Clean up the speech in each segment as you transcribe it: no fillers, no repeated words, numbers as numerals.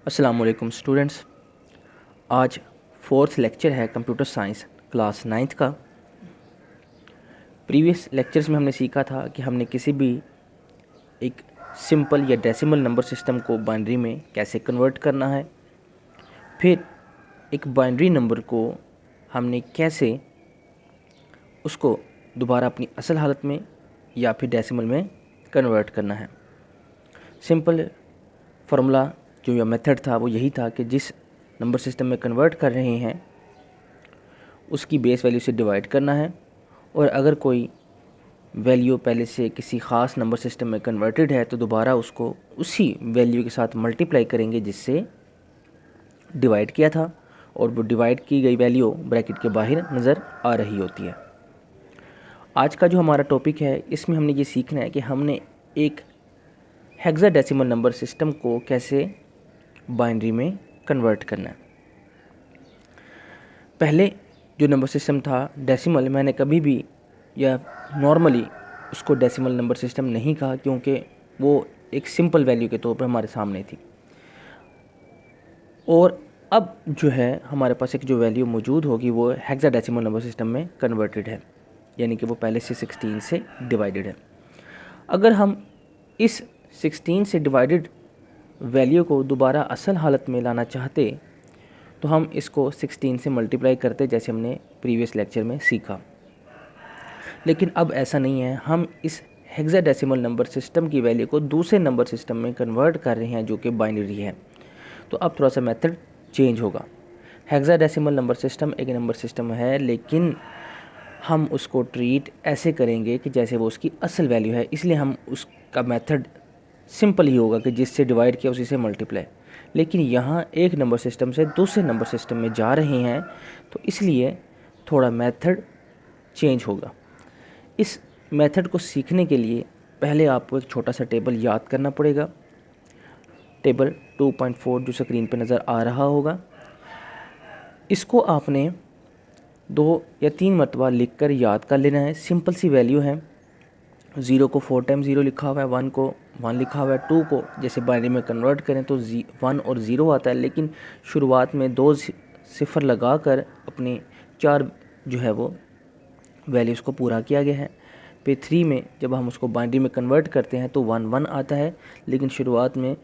अस्सलाम वालेकुम स्टूडेंट्स। आज फोर्थ लेक्चर है कंप्यूटर साइंस क्लास नाइन्थ का। प्रीवियस लेक्चर्स में हमने सीखा था कि हमने किसी भी एक सिंपल या डेसिमल नंबर सिस्टम को बाइनरी में कैसे कन्वर्ट करना है, फिर एक बाइनरी नंबर को हमने कैसे उसको दोबारा अपनी असल हालत में या फिर डेसिमल में कन्वर्ट करना है। सिंपल फार्मूला जो या मेथड था वो यही था कि जिस नंबर सिस्टम में कन्वर्ट कर रहे हैं उसकी बेस वैल्यू से डिवाइड करना है, और अगर कोई वैल्यू पहले से किसी ख़ास नंबर सिस्टम में कन्वर्टेड है तो दोबारा उसको उसी वैल्यू के साथ मल्टीप्लाई करेंगे जिससे डिवाइड किया था, और वो डिवाइड की गई वैल्यू ब्रैकेट के बाहर नज़र आ रही होती है। आज का जो हमारा टॉपिक है इसमें हमने ये सीखना है कि हमने एक हेक्साडेसिमल नंबर सिस्टम को कैसे बाइनरी में कन्वर्ट करना है। पहले जो नंबर सिस्टम था डेसिमल, मैंने कभी भी या नॉर्मली उसको डेसिमल नंबर सिस्टम नहीं कहा, क्योंकि वो एक सिंपल वैल्यू के तौर पर हमारे सामने थी। और अब जो है हमारे पास एक जो वैल्यू मौजूद होगी वो हेक्साडेसिमल नंबर सिस्टम में कन्वर्टेड है, यानी कि वो पहले से 16 से डिवाइडेड है। अगर हम इस 16 से डिवाइडेड वैल्यू को दोबारा असल हालत में लाना चाहते तो हम इसको 16 से मल्टीप्लाई करते, जैसे हमने प्रीवियस लेक्चर में सीखा। लेकिन अब ऐसा नहीं है, हम इस हेक्साडेसिमल नंबर सिस्टम की वैल्यू को दूसरे नंबर सिस्टम में कन्वर्ट कर रहे हैं जो कि बाइनरी है। तो अब थोड़ा सा मेथड चेंज होगा। हेक्साडेसिमल नंबर सिस्टम एक नंबर सिस्टम है, लेकिन हम उसको ट्रीट ऐसे करेंगे कि जैसे वो उसकी असल वैल्यू है, इसलिए हम उसका मेथड सिंपल ही होगा कि जिससे डिवाइड किया उसी से मल्टीप्लाई। लेकिन यहाँ एक नंबर सिस्टम से दूसरे नंबर सिस्टम में जा रहे हैं तो इसलिए थोड़ा मेथड चेंज होगा। इस मेथड को सीखने के लिए पहले आपको एक छोटा सा टेबल याद करना पड़ेगा। टेबल 2.4 जो स्क्रीन पे नज़र आ रहा होगा, इसको आपने 2 या 3 मरतबा लिख कर याद कर लेना है। सिंपल सी वैल्यू है। 0 को 4 टाइम 0 लिखा हुआ है, 1 को 1 लिखा हुआ है, 2 को जैसे बाइनरी में कन्वर्ट करें तो 1 और 0 आता है, लेकिन शुरुआत में 2 सिफर लगा कर अपने 4 जो है वो वैल्यूज़ को पूरा किया गया है। फिर 3 में जब हम उसको बाइनरी में कन्वर्ट करते हैं तो 1 1 आता है, लेकिन शुरुआत में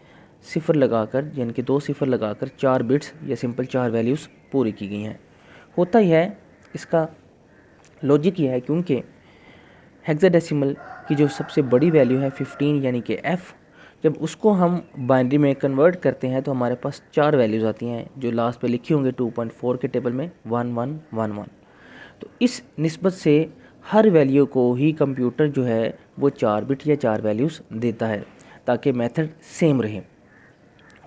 सिफर लगाकर यानी कि 2 सिफर लगाकर 4 बिट्स या सिंपल 4 वैल्यूज़ पूरी की गई हैं। होता ही है, इसका लॉजिक ये है क्योंकि हेक्साडेसिमल की जो सबसे बड़ी वैल्यू है 15 यानी कि f, जब उसको हम बाइनरी में कन्वर्ट करते हैं तो हमारे पास 4 वैल्यूज़ आती हैं जो लास्ट पे लिखी होंगी 2.4 के टेबल में 1 1 1 1। तो इस निस्बत से हर वैल्यू को ही कंप्यूटर जो है वो 4 बिट या 4 वैल्यूज़ देता है, ताकि मेथड सेम रहे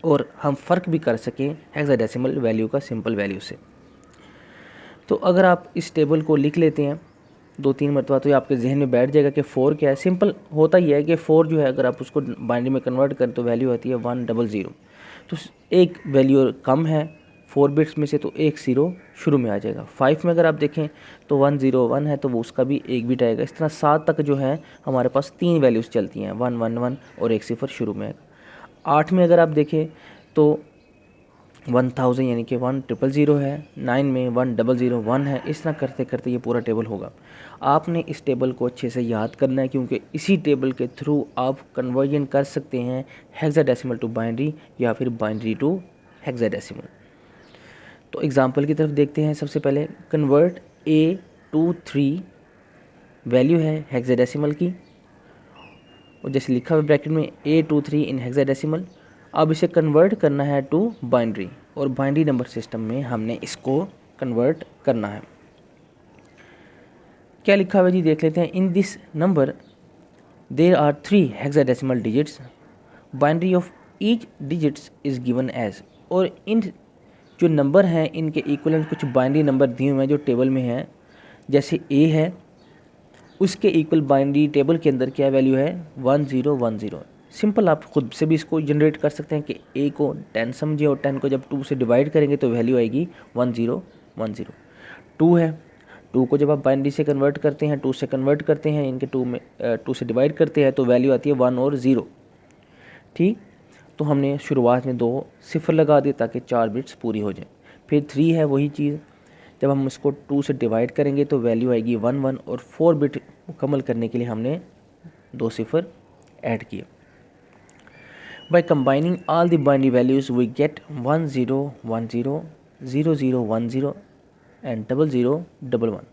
और हम फ़र्क भी कर सकें हेक्साडेसिमल वैल्यू का सिंपल वैल्यू से। तो अगर आप इस टेबल को लिख लेते हैं 2-3 मरतबा तो ये आपके जहन में बैठ जाएगा कि 4 क्या है। सिंपल होता ही है कि 4 जो है अगर आप उसको बाइनरी में कन्वर्ट करें तो वैल्यू आती है 100। तो एक वैल्यू कम है 4 बिट्स में से, तो एक 0 शुरू में आ जाएगा। 5 में अगर आप देखें तो 101 है तो वो उसका भी एक बिट आएगा। इस तरह 7 तक जो है हमारे पास 3 वैल्यूज़ चलती हैं, 111 और एक सिफर शुरू में आएगा। 8 में अगर आप देखें तो 1000 यानी कि 1000 है। 9 में 1001 है। इस तरह करते करते ये पूरा टेबल होगा। आपने इस टेबल को अच्छे से याद करना है, क्योंकि इसी टेबल के थ्रू आप कन्वर्जन कर सकते हैं हेक्साडेसिमल टू बाइनरी या फिर बाइनरी टू हेक्साडेसिमल। तो एग्जांपल की तरफ देखते हैं। सबसे पहले कन्वर्ट A23 वैल्यू है हेक्साडेसिमल की, और जैसे लिखा हुआ ब्रैकेट में A23 इन हेक्साडेसिमल। अब इसे कन्वर्ट करना है टू बाइनरी, और बाइनरी नंबर सिस्टम में हमने इसको कन्वर्ट करना है। क्या लिखा हुआ जी देख लेते हैं। In this number there are 3 hexadecimal digits, binary of each digits is given as. और इन जो नंबर हैं इनके इक्वलेंट कुछ बाइनरी नंबर दिए हुए हैं जो टेबल में हैं। जैसे A है, उसके इक्वल बाइनरी टेबल के अंदर क्या वैल्यू है 1010। सिंपल आप खुद से भी इसको जनरेट कर सकते हैं कि A को 10 समझे और 10 को जब 2 से डिवाइड करेंगे तो वैल्यू आएगी 1010। 2 है, 2 को जब आप बाइनरी से कन्वर्ट करते हैं, 2 से कन्वर्ट करते हैं, इनके 2 से डिवाइड करते हैं तो वैल्यू आती है 1 और 0। ठीक। तो हमने शुरुआत में 2 सिफर लगा दिए ताकि 4 बिट्स पूरी हो जाए। फिर 3 है वही चीज़, जब हम इसको 2 से डिवाइड करेंगे तो वैल्यू आएगी 1 1 और 4 बिट मुकम्मल करने के लिए हमने 2 सिफर ऐड किए। By combining all the binary values we get 1 0 1 0 0 0 1 0 and 0 0 1 1।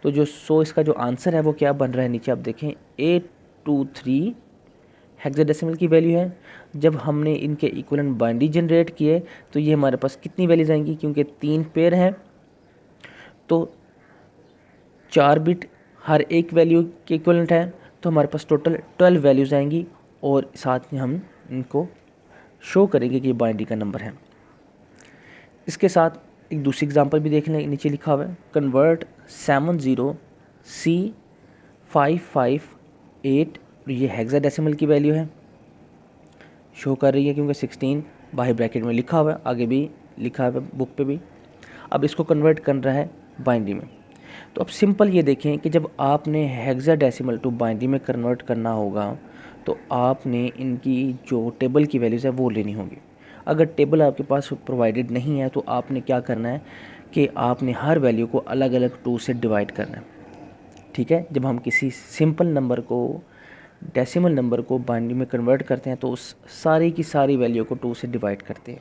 तो जो इसका जो आंसर है वो क्या बन रहा है, नीचे आप देखें 823 हेक्साडेसिमल की वैल्यू है। जब हमने इनके इक्विवेलेंट बाइनरी जनरेट किए तो ये हमारे पास कितनी वैल्यूज आएंगी, क्योंकि 3 पेयर हैं तो 4 बिट हर एक वैल्यू के इक्विवेलेंट है, तो हमारे पास टोटल 12 वैल्यूज़ आएंगी और साथ में हम इनको शो करेंगे कि ये बाइनरी का नंबर है। इसके साथ एक दूसरी एग्जांपल भी देख लें, नीचे लिखा हुआ है कन्वर्ट 70C558, ये हेक्साडेसिमल की वैल्यू है, शो कर रही है क्योंकि 16 बाहर ब्रैकेट में लिखा हुआ है, आगे भी लिखा हुआ है बुक पे भी। अब इसको कन्वर्ट कर रहा है बाइनरी में। तो अब सिंपल ये देखें कि जब आपने हेक्साडेसिमल टू बाइनरी में कन्वर्ट करना होगा तो आपने इनकी जो टेबल की वैल्यूज़ है वो लेनी होगी। अगर टेबल आपके पास प्रोवाइडेड नहीं है तो आपने क्या करना है कि आपने हर वैल्यू को अलग अलग 2 से डिवाइड करना है। ठीक है, जब हम किसी सिंपल नंबर को डेसिमल नंबर को बाइनरी में कन्वर्ट करते हैं तो उस सारी की सारी वैल्यू को 2 से डिवाइड करते हैं।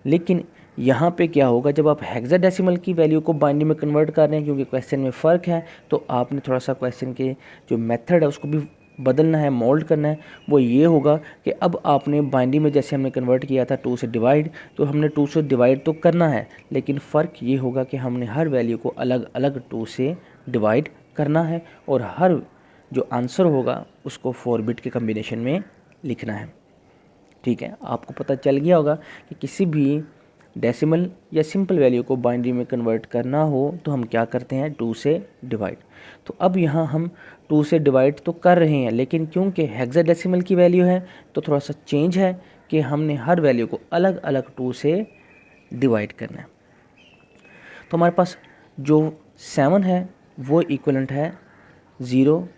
लेकिन यहाँ पे क्या होगा, जब आप हेक्साडेसिमल की वैल्यू को बाइनरी में कन्वर्ट कर रहे हैं, क्योंकि क्वेश्चन में फ़र्क है, तो आपने थोड़ा सा क्वेश्चन के जो मेथड है उसको भी बदलना है, मोल्ड करना है। वो ये होगा कि अब आपने बाइनरी में जैसे हमने कन्वर्ट किया था 2 से डिवाइड, तो हमने 2 से डिवाइड तो करना है, लेकिन फ़र्क ये होगा कि हमने हर वैल्यू को अलग अलग 2 से डिवाइड करना है और हर जो आंसर होगा उसको 4 बिट के कम्बिनेशन में लिखना है। ठीक है, आपको पता चल गया होगा कि किसी भी डेसिमल या सिंपल वैल्यू को बाइनरी में कन्वर्ट करना हो तो हम क्या करते हैं, 2 से डिवाइड। तो अब यहाँ हम 2 से डिवाइड तो कर रहे हैं, लेकिन क्योंकि हेक्साडेसिमल की वैल्यू है तो थोड़ा सा चेंज है कि हमने हर वैल्यू को अलग अलग 2 से डिवाइड करना है। तो हमारे पास जो 7 है वो इक्वलेंट है 0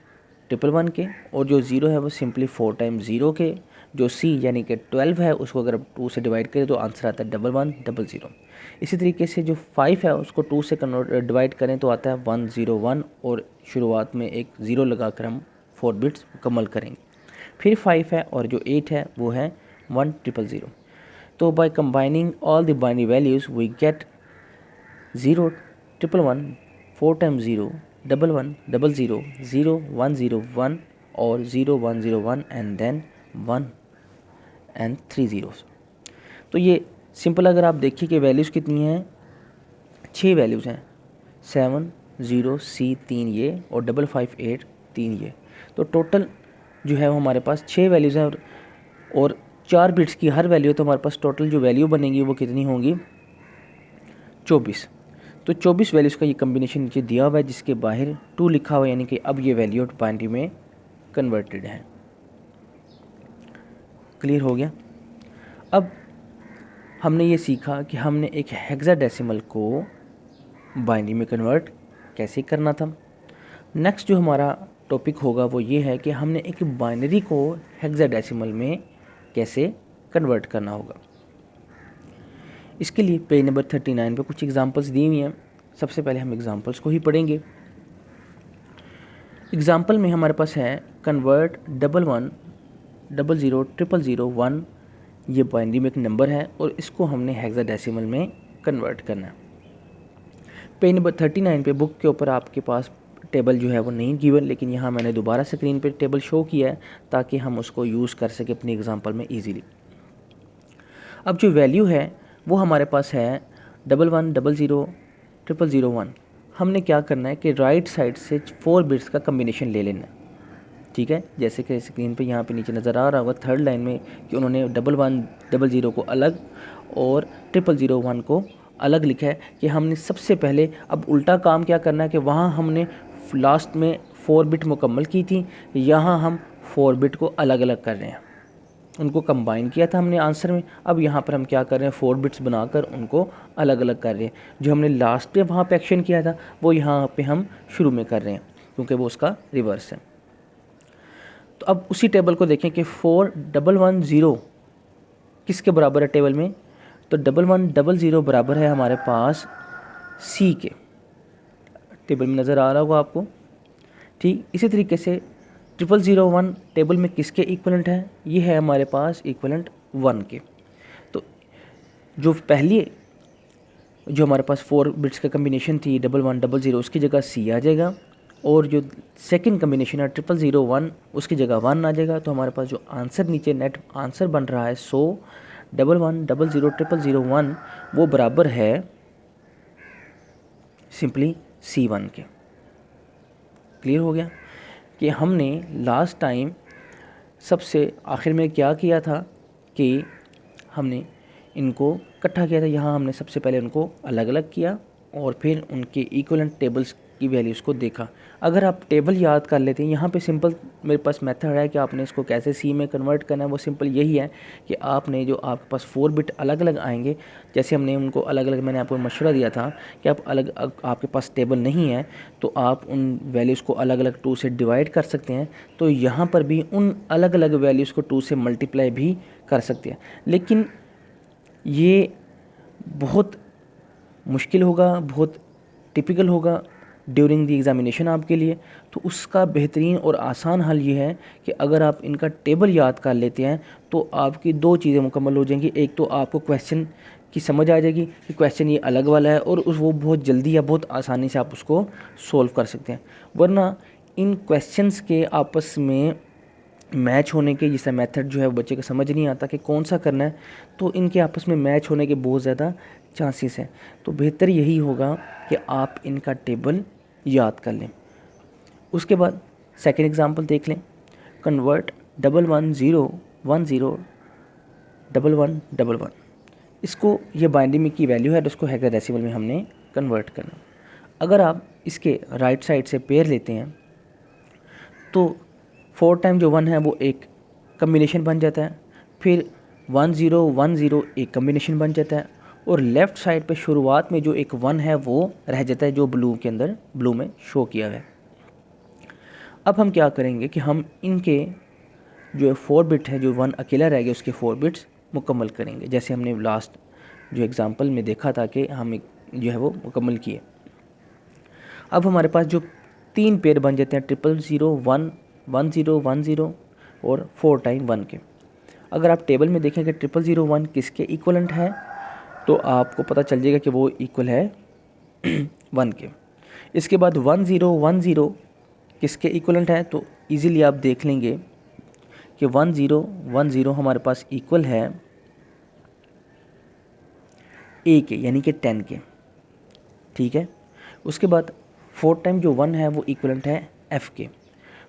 1 1 के, और जो 0 है वो सिंपली 4 टाइम्स 0 के। जो C यानी कि 12 है उसको अगर आप 2 से डिवाइड करें तो आंसर आता है 1 1 0 0। इसी तरीके से जो 5 है उसको 2 से डिवाइड करें तो आता है 1 0 1, और शुरुआत में एक 0 लगाकर हम 4 बिट्स मुकम्मल करेंगे। फिर 5 है और जो 8 है वो है 1 0 0। तो by combining all the binary values we get 0 1 1 4 times 0 1 1 0 0 0 1 0 1 और 0 1 0 1 एंड देन 1 एंड 3 zeros। तो ये सिंपल अगर आप देखिए कि वैल्यूज़ कितनी हैं, 6 वैल्यूज़ हैं, 7 0 C 3 ये और 5 5 8 3 ये। तो टोटल जो है वो हमारे पास 6 वैल्यूज़ हैं और 4 बिट्स की हर वैल्यू, तो हमारे पास टोटल जो वैल्यू बनेगी वो कितनी होंगी, 24। तो 24 वैल्यूज़ का ये कम्बिनेशन नीचे दिया हुआ है जिसके बाहर 2 लिखा हुआ है, यानी कि अब ये वैल्यू बाइनरी में कन्वर्टेड है। क्लियर हो गया। अब हमने ये सीखा कि हमने एक हेक्साडेसिमल को बाइनरी में कन्वर्ट कैसे करना था। नेक्स्ट जो हमारा टॉपिक होगा वो ये है कि हमने एक बाइनरी को हेक्साडेसिमल में कैसे कन्वर्ट करना होगा। इसके लिए पेज नंबर 39 पे कुछ एग्जांपल्स दी हुई हैं। सबसे पहले हम एग्जांपल्स को ही पढ़ेंगे। एग्जांपल में हमारे पास है कन्वर्ट 1 1 0 0 0 0 1, ये बाइनरी में एक नंबर है और इसको हमने हेक्साडेसिमल में कन्वर्ट करना है। पेज नंबर 39 पे बुक के ऊपर आपके पास टेबल जो है वो नहीं गिवन, लेकिन यहाँ मैंने दोबारा स्क्रीन पे टेबल शो किया है ताकि हम उसको यूज़ कर सकें अपनी एग्जांपल में इजीली। अब जो वैल्यू है वो हमारे पास है 1 1 0 0 0 0 1। हमने क्या करना है कि राइट साइड से 4 बिट्स का कम्बिनेशन ले लेना है। ठीक है, जैसे कि स्क्रीन पे यहाँ पे नीचे नज़र आ रहा होगा थर्ड लाइन में कि उन्होंने 1 1 0 0 को अलग और 0 0 1 को अलग लिखा है कि हमने सबसे पहले अब उल्टा काम क्या करना है कि वहाँ हमने लास्ट में 4 बिट मुकम्मल की थी, यहाँ हम 4 बिट को अलग अलग कर रहे हैं। उनको कंबाइन किया था हमने आंसर में, अब यहाँ पर हम क्या कर रहे हैं 4 बिट्स बनाकर उनको अलग अलग कर रहे हैं। जो हमने लास्ट पे वहाँ पे एक्शन किया था वो यहाँ पे हम शुरू में कर रहे हैं क्योंकि वो उसका रिवर्स है। तो अब उसी टेबल को देखें कि 4 1 1 0 किसके बराबर है टेबल में, तो 1110 बराबर है हमारे पास सी के, टेबल में नज़र आ रहा होगा आपको। ठीक इसी तरीके से 0001 टेबल में किसके इक्वलेंट है, ये है हमारे पास इक्वलेंट 1 के। तो जो पहली जो हमारे पास 4 बिट्स का कम्बिनेशन थी 1100 उसकी जगह सी आ जाएगा, और जो सेकंड कम्बिनेशन है 0001 उसकी जगह 1 आ जाएगा। तो हमारे पास जो आंसर नीचे नेट आंसर बन रहा है 100 1100 0001 वो बराबर है सिंपली C1 के। क्लियर हो गया कि हमने लास्ट टाइम सबसे आखिर में क्या किया था कि हमने इनको इकट्ठा किया था। यहाँ हमने सबसे पहले उनको अलग अलग किया और फिर उनके इक्विवेलेंट टेबल्स की वैल्यूज़ को देखा। अगर आप टेबल याद कर लेते हैं, यहाँ पे सिंपल मेरे पास मेथड है कि आपने इसको कैसे सी में कन्वर्ट करना है। वो सिंपल यही है कि आपने जो आपके पास 4 बिट अलग अलग आएंगे, जैसे हमने उनको अलग अलग, मैंने आपको मशवरा दिया था कि आप अलग आपके पास टेबल नहीं है तो आप उन वैल्यूज़ को अलग अलग 2 से डिवाइड कर सकते हैं। तो यहाँ पर भी उन अलग अलग वैल्यूज़ को 2 से मल्टीप्लाई भी कर सकते हैं, लेकिन ये बहुत मुश्किल होगा, बहुत टिपिकल होगा ड्यूरिंग द एग्ज़ामिनेशन आपके लिए। तो उसका बेहतरीन और आसान हल ये है कि अगर आप इनका टेबल याद कर लेते हैं तो आपकी 2 चीज़ें मुकम्मल हो जाएंगी। एक तो आपको क्वेश्चन की समझ आ जाएगी कि क्वेश्चन ये अलग वाला है, और वो बहुत जल्दी या बहुत आसानी से आप उसको सोल्व कर सकते हैं। वरना इन क्वेश्चंस के आपस में मैच होने के, जैसा मेथड जो है वो बच्चे को समझ नहीं आता कि कौन सा करना है, तो इनके आपस में मैच होने के बहुत ज़्यादा चांसेस हैं। तो बेहतर यही होगा कि आप इनका टेबल याद कर लें। उसके बाद सेकंड एग्जांपल देख लें, कन्वर्ट 111010 1111। इसको ये बाइनरी में की वैल्यू है तो उसको हेक्साडेसिमल में हमने कन्वर्ट करना। अगर आप इसके राइट साइड से पेयर लेते हैं तो 4 टाइम जो 1 है वो एक कम्बिनेशन बन जाता है, फिर 1010 एक कम्बिनेशन बन जाता है, और लेफ़्ट साइड पे शुरुआत में जो एक 1 है वो रह जाता है, जो ब्लू के अंदर ब्लू में शो किया है। अब हम क्या करेंगे कि हम इनके जो 4 बिट है, जो 1 अकेला रह गया उसके 4 बिट्स मुकम्मल करेंगे, जैसे हमने लास्ट जो एग्ज़ाम्पल में देखा था कि हम जो है वो मुकम्मल किए। अब हमारे पास जो 3 पेयर बन जाते हैं 0001 1010 और 4 टाइम 1 के। अगर आप टेबल में देखें कि 0001 किसके इक्वलेंट है तो आपको पता चल जाएगा कि वो इक्वल है 1 के। इसके बाद 1010 किसके इक्वलेंट है, तो इजीली आप देख लेंगे कि 1010 हमारे पास इक्वल है ए के, यानी कि 10 के। ठीक है, उसके बाद 4 टाइम जो 1 है वो इक्वलेंट है एफ़ के।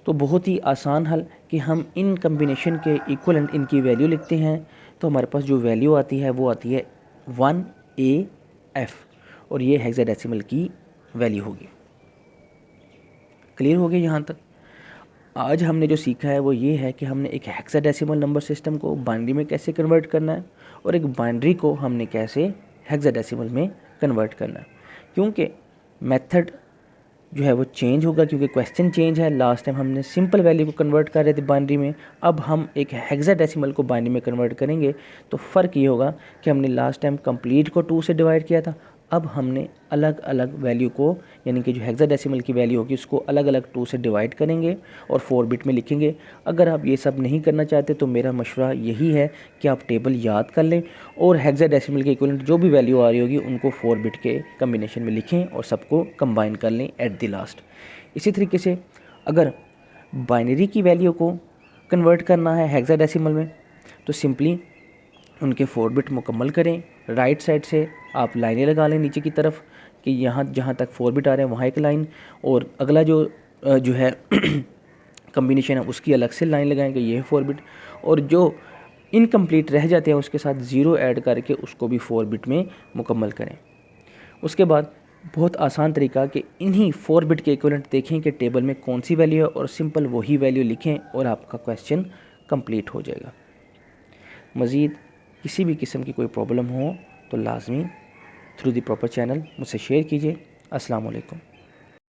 तो बहुत ही आसान हल कि हम इन कम्बिनेशन के इक्वलेंट इनकी वैल्यू लिखते हैं, तो हमारे पास जो वैल्यू आती है वो आती है 1AF, और ये हेक्साडेसिमल की वैल्यू होगी। क्लियर हो गया यहाँ तक? आज हमने जो सीखा है वो ये है कि हमने एक हेक्साडेसिमल नंबर सिस्टम को बाइनरी में कैसे कन्वर्ट करना है, और एक बाइनरी को हमने कैसे हेक्साडेसिमल में कन्वर्ट करना है। क्योंकि मेथड जो है वो चेंज होगा, क्योंकि क्वेश्चन चेंज है। लास्ट टाइम हमने सिंपल वैल्यू को कन्वर्ट कर रहे थे बाइनरी में, अब हम एक हेक्साडेसिमल को बाइनरी में कन्वर्ट करेंगे। तो फ़र्क ये होगा कि हमने लास्ट टाइम कंप्लीट को 2 से डिवाइड किया था, अब हमने अलग अलग वैल्यू को, यानी कि जो हेक्साडेसिमल की वैल्यू होगी उसको अलग अलग 2 से डिवाइड करेंगे और 4 बिट में लिखेंगे। अगर आप ये सब नहीं करना चाहते तो मेरा मशवरा यही है कि आप टेबल याद कर लें और हेक्साडेसिमल के इक्विवेलेंट जो भी वैल्यू आ रही होगी उनको 4 बिट के कम्बिनेशन में लिखें और सबको कंबाइन कर लें एट द लास्ट। इसी तरीके से अगर बाइनरी की वैल्यू को कन्वर्ट करना है हेक्साडेसिमल में तो सिंपली उनके 4 बिट मुकम्मल करें। राइट साइड से आप लाइनें लगा लें नीचे की तरफ कि यहाँ जहाँ तक 4 बिट आ रहे हैं वहाँ एक लाइन, और अगला जो है कम्बिनेशन है उसकी अलग से लाइन लगाएंगे, ये है 4 बिट। और जो इनकम्प्लीट रह जाते हैं उसके साथ 0 ऐड करके उसको भी 4 बिट में मुकम्मल करें। उसके बाद बहुत आसान तरीका कि इन्हीं 4 बिट के इक्विवेलेंट देखें कि टेबल में कौन सी वैल्यू है और सिंपल वही वैल्यू लिखें और आपका क्वेश्चन कंप्लीट हो जाएगा। मज़ीद किसी भी किस्म की कोई प्रॉब्लम हो तो लाजमी थ्रू द प्रॉपर चैनल मुझसे शेयर कीजिए। अस्सलाम वालेकुम।